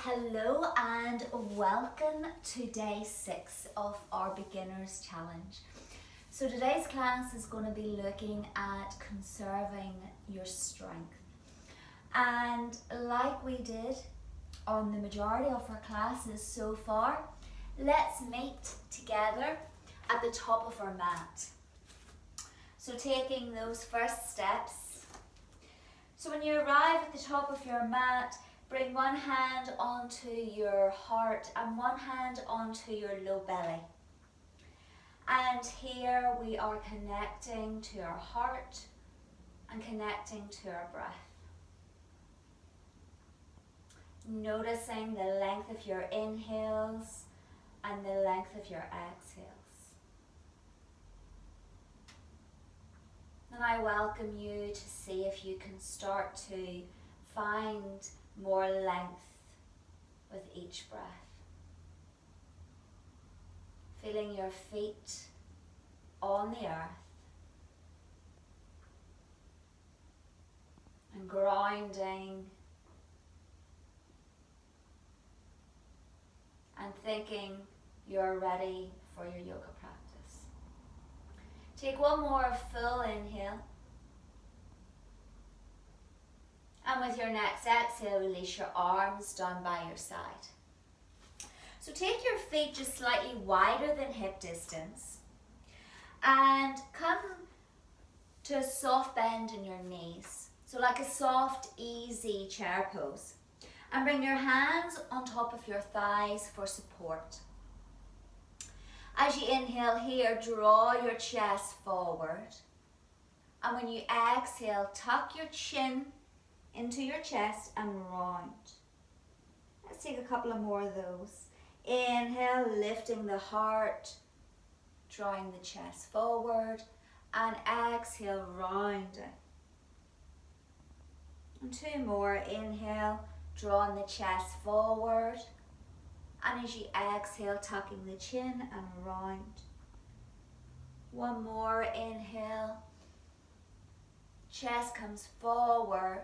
hello and welcome to day 6 of our beginners challenge. So today's class is going to be looking at conserving your strength. And like we did on the majority of our classes so far, let's meet together at the top of our mat. So taking those first steps. So when you arrive at the top of your mat, bring one hand onto your heart and one hand onto your low belly. And here we are connecting to our heart and connecting to our breath. Noticing the length of your inhales and the length of your exhales. And I welcome you to see if you can start to find more length with each breath. Feeling your feet on the earth and grounding and thinking you're ready for your yoga practice. Take one more full inhale. And with your next exhale, release your arms down by your side. So take your feet just slightly wider than hip distance and come to a soft bend in your knees. So like a soft, easy chair pose. And bring your hands on top of your thighs for support. As you inhale here, draw your chest forward. And when you exhale, tuck your chin into your chest and round. Let's take a couple of more of those. Inhale, lifting the heart, drawing the chest forward, and exhale, rounding. And two more. Inhale, drawing the chest forward, and as you exhale, tucking the chin and round. One more. Inhale, chest comes forward,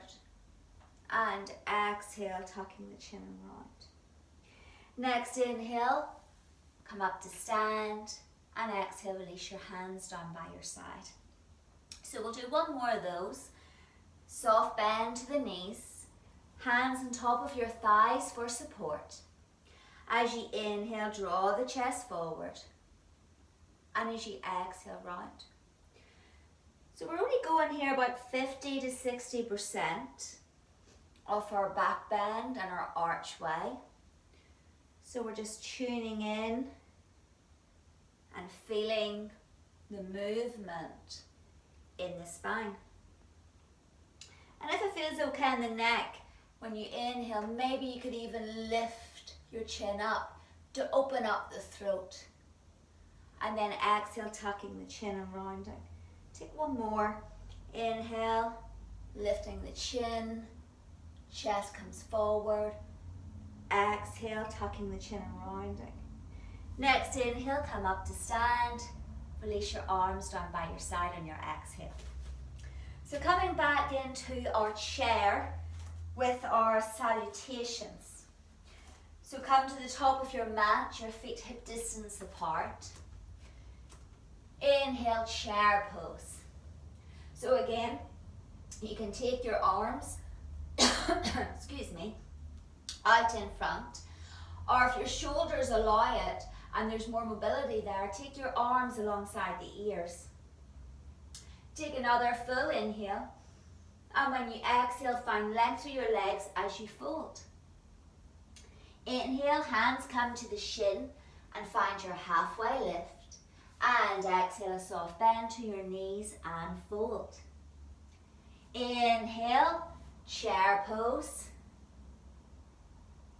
and exhale, tucking the chin and round. Next inhale, come up to stand, and exhale, release your hands down by your side. So we'll do one more of those. Soft bend to the knees, hands on top of your thighs for support. As you inhale, draw the chest forward, and as you exhale, round. So we're only going here about 50 to 60% of our back bend and our archway. So we're just tuning in and feeling the movement in the spine. And if it feels okay in the neck, when you inhale, maybe you could even lift your chin up to open up the throat. And then exhale, tucking the chin and rounding. Take one more. Inhale, lifting the chin, chest comes forward. Exhale, tucking the chin and rounding. Next inhale, come up to stand. Release your arms down by your side on your exhale. So coming back into our chair with our salutations. So come to the top of your mat, your feet hip distance apart. Inhale, chair pose. So again, you can take your arms, excuse me, out in front, or if your shoulders allow it and there's more mobility there, take your arms alongside the ears. Take another full inhale, and when you exhale, find length through your legs as you fold. Inhale, hands come to the shin and find your halfway lift, and exhale, a soft bend to your knees and fold. Inhale, chair pose.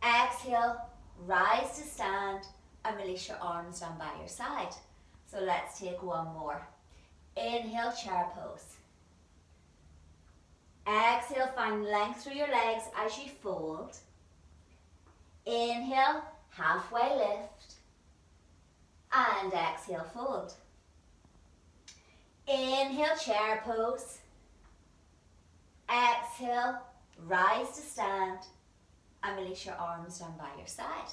Exhale, rise to stand and release your arms down by your side. So let's take one more. Inhale, chair pose. Exhale, find length through your legs as you fold. Inhale, halfway lift. And exhale, fold. Inhale, chair pose. Exhale, rise to stand. and release your arms down by your side.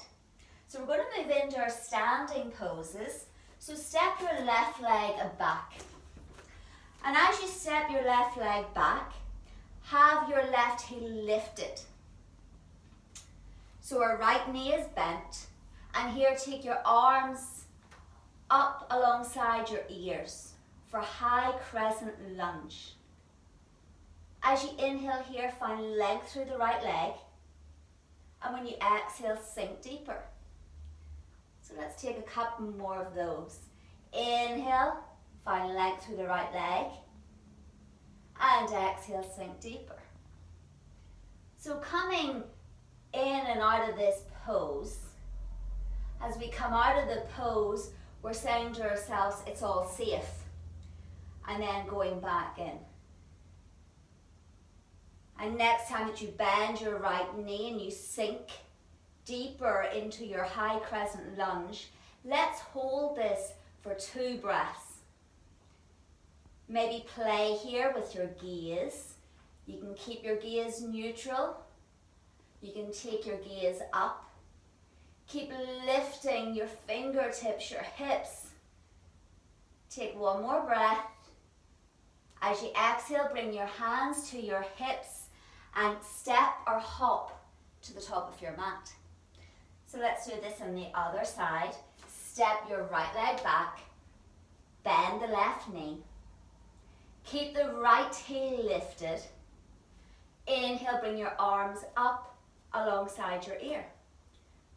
So we're going to move into our standing poses. So step your left leg back. And as you step your left leg back, have your left heel lifted. So our right knee is bent. And here take your arms up alongside your ears for high crescent lunge. As you inhale here, find length through the right leg. And when you exhale, sink deeper. So let's take a couple more of those. Inhale, find length through the right leg. And exhale, sink deeper. So coming in and out of this pose, as we come out of the pose, we're saying to ourselves, it's all safe. And then going back in. And next time that you bend your right knee and you sink deeper into your high crescent lunge, let's hold this for 2 breaths. Maybe play here with your gaze. You can keep your gaze neutral. You can take your gaze up. Keep lifting your fingertips, your hips. Take 1 more breath. As you exhale, bring your hands to your hips and step or hop to the top of your mat. So let's do this on the other side. Step your right leg back. Bend the left knee. Keep the right heel lifted. Inhale, bring your arms up alongside your ear.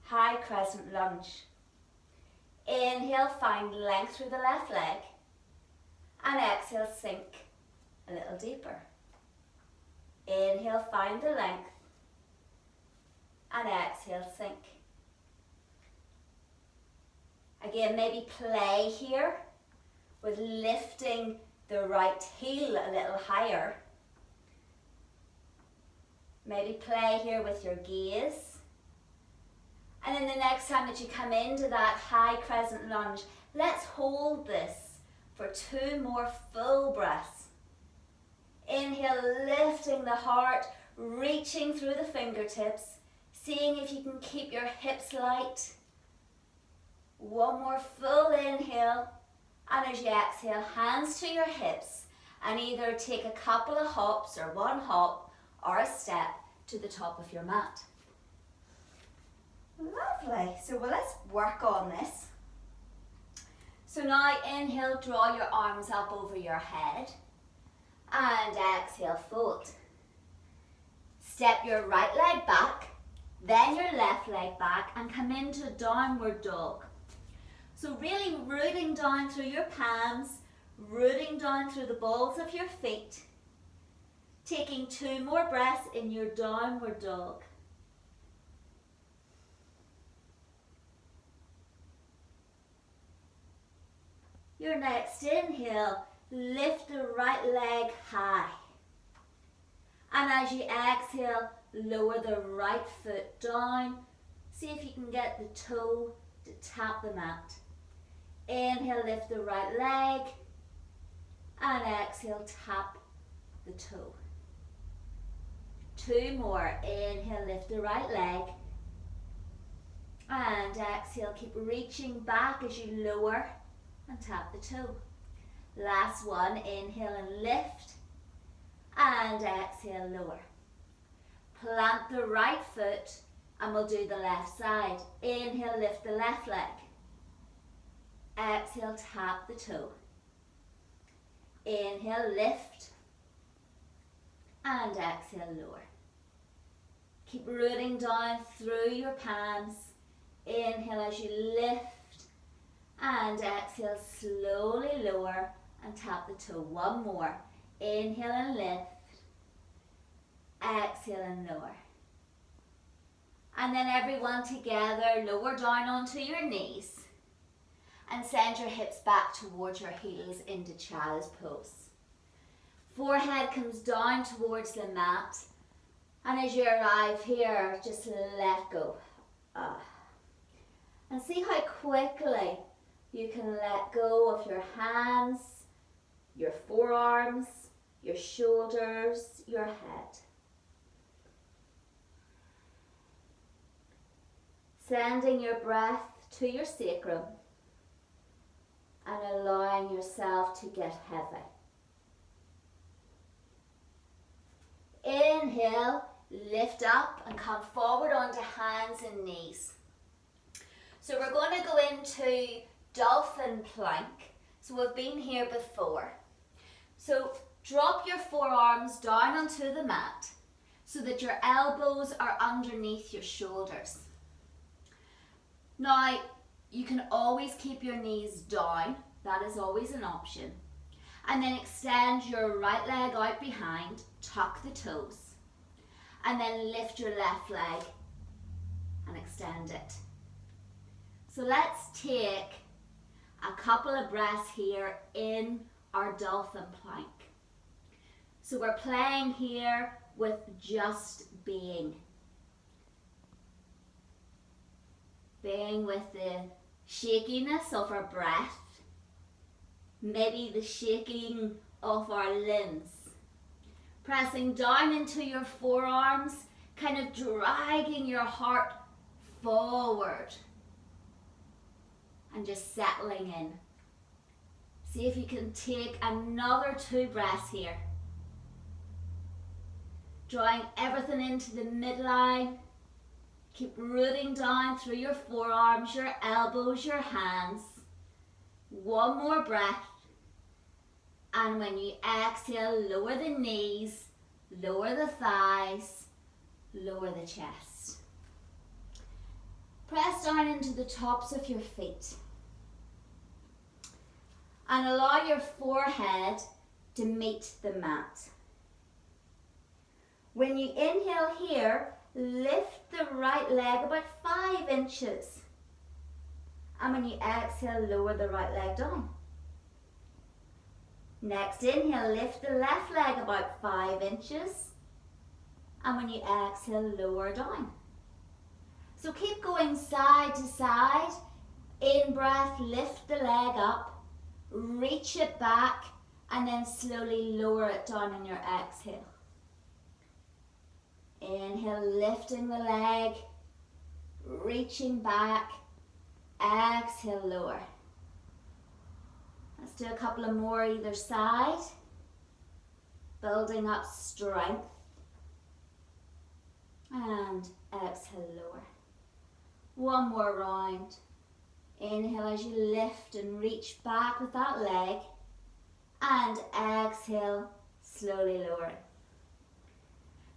High crescent lunge. Inhale, find length through the left leg. And exhale, sink a little deeper. Inhale, find the length. And exhale, sink. Again, maybe play here with lifting the right heel a little higher. Maybe play here with your gaze. And then the next time that you come into that high crescent lunge, let's hold this for 2 more full breaths. Inhale, lifting the heart, reaching through the fingertips, seeing if you can keep your hips light. 1 more full inhale, and as you exhale, hands to your hips, and either take a couple of hops or 1 hop or a step to the top of your mat. Lovely. So let's work on this. So now inhale, draw your arms up over your head, and exhale, fold. Step your right leg back, then your left leg back, and come into downward dog. So really rooting down through your palms, rooting down through the balls of your feet. Taking 2 more breaths in your downward dog. Your next inhale, lift the right leg high. And as you exhale, lower the right foot down. See if you can get the toe to tap the mat. Inhale, lift the right leg. And exhale, tap the toe. 2 more. Inhale, lift the right leg. And exhale, keep reaching back as you lower and tap the toe. Last one. Inhale and lift. And exhale, lower. Plant the right foot and we'll do the left side. Inhale, lift the left leg. Exhale, tap the toe. Inhale, lift. And exhale, lower. Keep rooting down through your palms. Inhale as you lift. And exhale, slowly lower and tap the toe. 1 more. Inhale and lift. Exhale and lower. And then everyone together, lower down onto your knees. And send your hips back towards your heels into child's pose. Forehead comes down towards the mat. And as you arrive here, just let go. And see how quickly you can let go of your hands, your forearms, your shoulders, your head. Sending your breath to your sacrum and allowing yourself to get heavy. Inhale, lift up and come forward onto hands and knees. So we're going to go into dolphin plank. So we've been here before. So drop your forearms down onto the mat so that your elbows are underneath your shoulders. Now, you can always keep your knees down. That is always an option. And then extend your right leg out behind, tuck the toes. And then lift your left leg and extend it. So let's take a couple of breaths here in our dolphin plank. So we're playing here with just being. Being with the shakiness of our breath, maybe the shaking of our limbs. Pressing down into your forearms, kind of dragging your heart forward. And just settling in. See if you can take another 2 breaths here. Drawing everything into the midline. Keep rooting down through your forearms, your elbows, your hands. 1 more breath. And when you exhale, lower the knees, lower the thighs, lower the chest. Press down into the tops of your feet. And allow your forehead to meet the mat. When you inhale here, lift the right leg about 5 inches. And when you exhale, lower the right leg down. Next inhale, lift the left leg about 5 inches. And when you exhale, lower down. So keep going side to side. In breath, lift the leg up. Reach it back and then slowly lower it down on your exhale. Inhale, lifting the leg, reaching back, exhale, lower. Let's do a couple of more either side. Building up strength. And exhale, lower. 1 more round. Inhale as you lift and reach back with that leg. And exhale, slowly lower it.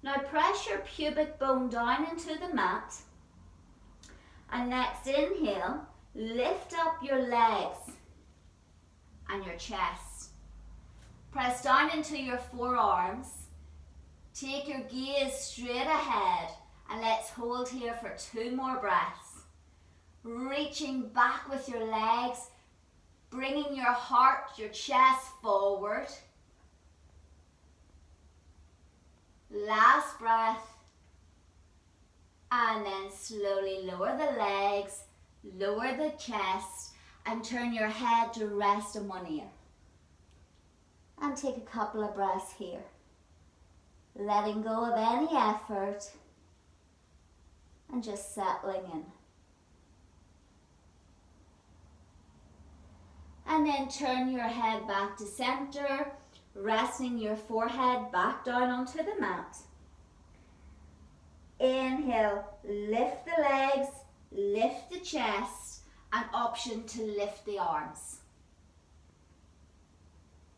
Now press your pubic bone down into the mat. And next inhale, lift up your legs and your chest. Press down into your forearms. Take your gaze straight ahead and let's hold here for 2 more breaths. Reaching back with your legs, bringing your heart, your chest forward. Last breath. And then slowly lower the legs, lower the chest, and turn your head to rest in one ear. And take a couple of breaths here. Letting go of any effort and just settling in. And then turn your head back to center, resting your forehead back down onto the mat. Inhale, lift the legs, lift the chest, and option to lift the arms.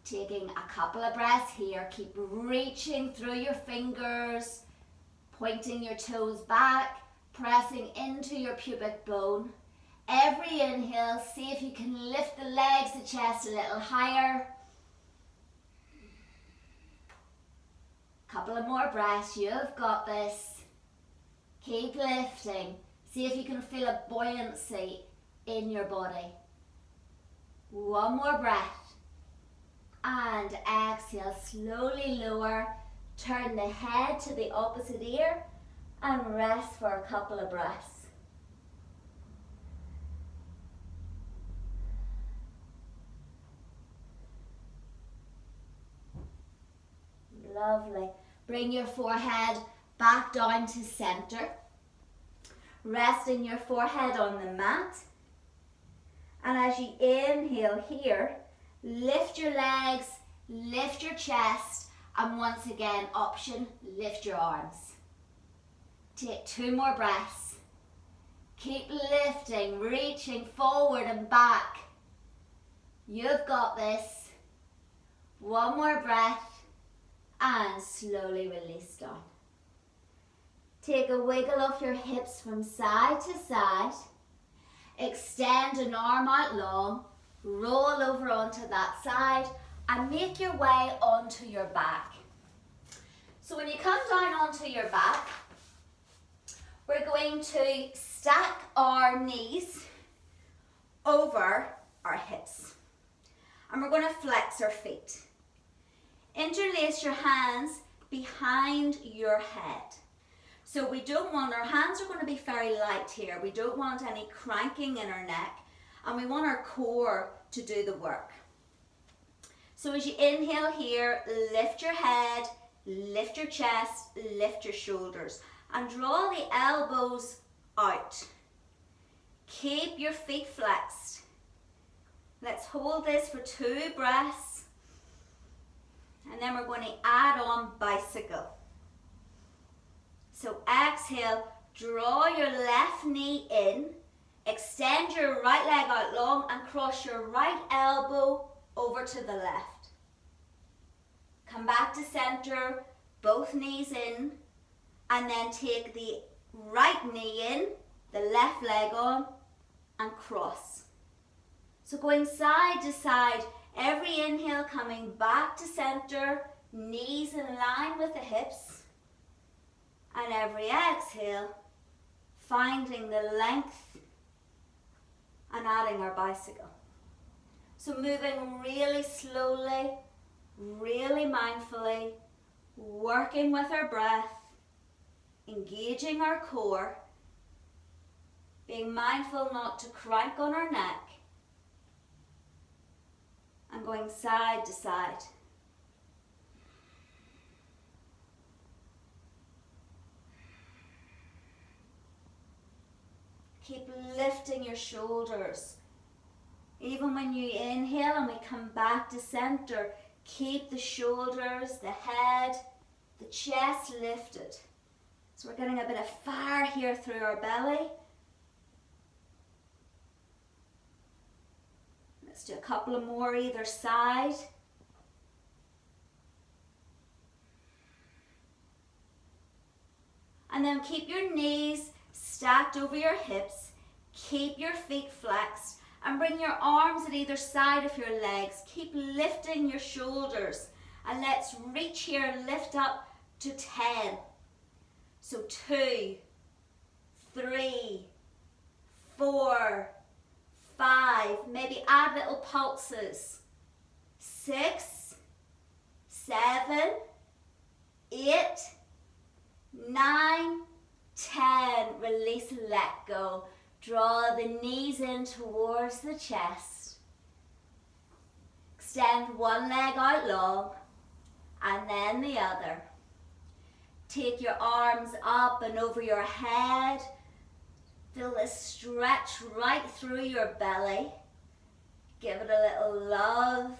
Taking a couple of breaths here, keep reaching through your fingers, pointing your toes back, pressing into your pubic bone. Every inhale, see if you can lift the legs, the chest a little higher. Couple of more breaths, you've got this. Keep lifting. See if you can feel a buoyancy in your body. 1 more breath. And exhale, slowly lower. Turn the head to the opposite ear and rest for a couple of breaths. Lovely. Bring your forehead back down to center. resting your forehead on the mat. And as you inhale here, lift your legs, lift your chest, and once again, option, lift your arms. Take 2 more breaths. Keep lifting, reaching forward and back. You've got this. 1 more breath and slowly release down. Take a wiggle of your hips from side to side. Extend an arm out long, roll over onto that side and make your way onto your back. So when you come down onto your back, we're going to stack our knees over our hips. And we're going to flex our feet. Interlace your hands behind your head. So we don't want, our hands are going to be very light here. We don't want any cranking in our neck. And we want our core to do the work. So as you inhale here, lift your head, lift your chest, lift your shoulders. And draw the elbows out. Keep your feet flexed. Let's hold this for 2 breaths. And then we're going to add on bicycle. So exhale, draw your left knee in. Extend your right leg out long and cross your right elbow over to the left. Come back to center, both knees in. And then take the right knee in, the left leg on, and cross. So going side to side, every inhale coming back to center, knees in line with the hips. And every exhale, finding the length and adding our bicycle. So moving really slowly, really mindfully, working with our breath, engaging our core, being mindful not to crank on our neck, and going side to side. Keep lifting your shoulders. Even when you inhale and we come back to center, keep the shoulders, the head, the chest lifted. So we're getting a bit of fire here through our belly. Let's do a couple of more either side. And then keep your knees stacked over your hips. Keep your feet flexed and bring your arms at either side of your legs. Keep lifting your shoulders. And let's reach here and lift up to 10. So 2, 3, 4, 5, maybe add little pulses. 6, 7, 8, 9, 10. Release and let go. Draw the knees in towards the chest. Extend one leg out long and then the other. Take your arms up and over your head. Feel this stretch right through your belly. Give it a little love.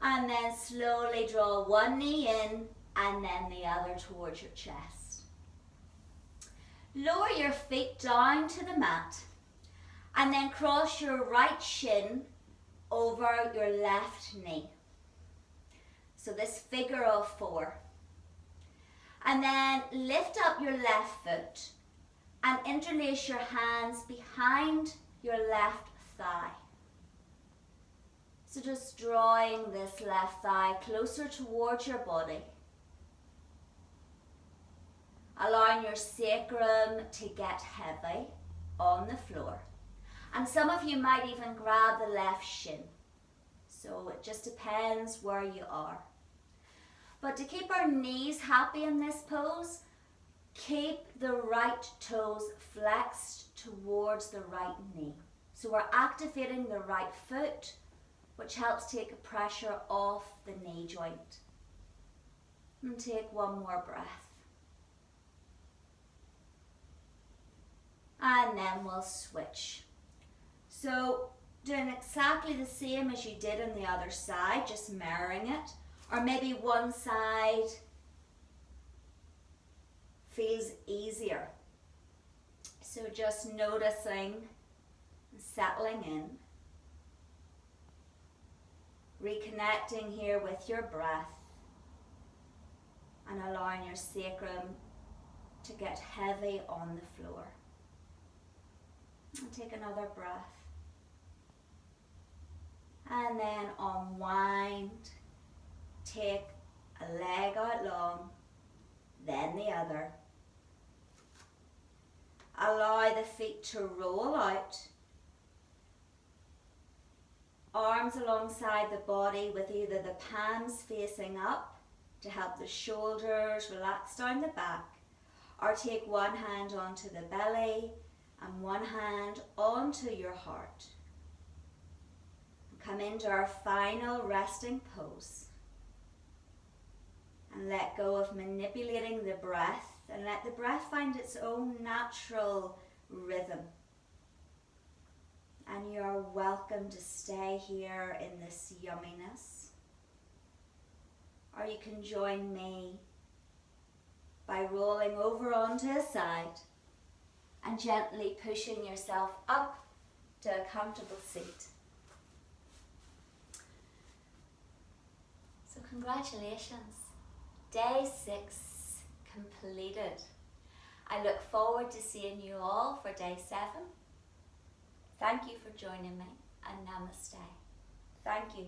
And then slowly draw one knee in and then the other towards your chest. Lower your feet down to the mat and then cross your right shin over your left knee. So this figure of 4. And then lift up your left foot and interlace your hands behind your left thigh. So just drawing this left thigh closer towards your body. Allowing your sacrum to get heavy on the floor. And some of you might even grab the left shin. So it just depends where you are. But to keep our knees happy in this pose, keep the right toes flexed towards the right knee. So we're activating the right foot, which helps take the pressure off the knee joint. And take one more breath. And then we'll switch. So doing exactly the same as you did on the other side, just mirroring it. Or maybe one side feels easier. So just noticing, settling in. Reconnecting here with your breath. And allowing your sacrum to get heavy on the floor. And take another breath. And then unwind. Take a leg out long, then the other. Allow the feet to roll out. Arms alongside the body with either the palms facing up to help the shoulders relax down the back, or take one hand onto the belly and one hand onto your heart. Come into our final resting pose. And let go of manipulating the breath and let the breath find its own natural rhythm. And you're welcome to stay here in this yumminess. Or you can join me by rolling over onto a side and gently pushing yourself up to a comfortable seat. So congratulations. Day 6 completed. I look forward to seeing you all for day 7. Thank you for joining me, and namaste. Thank you.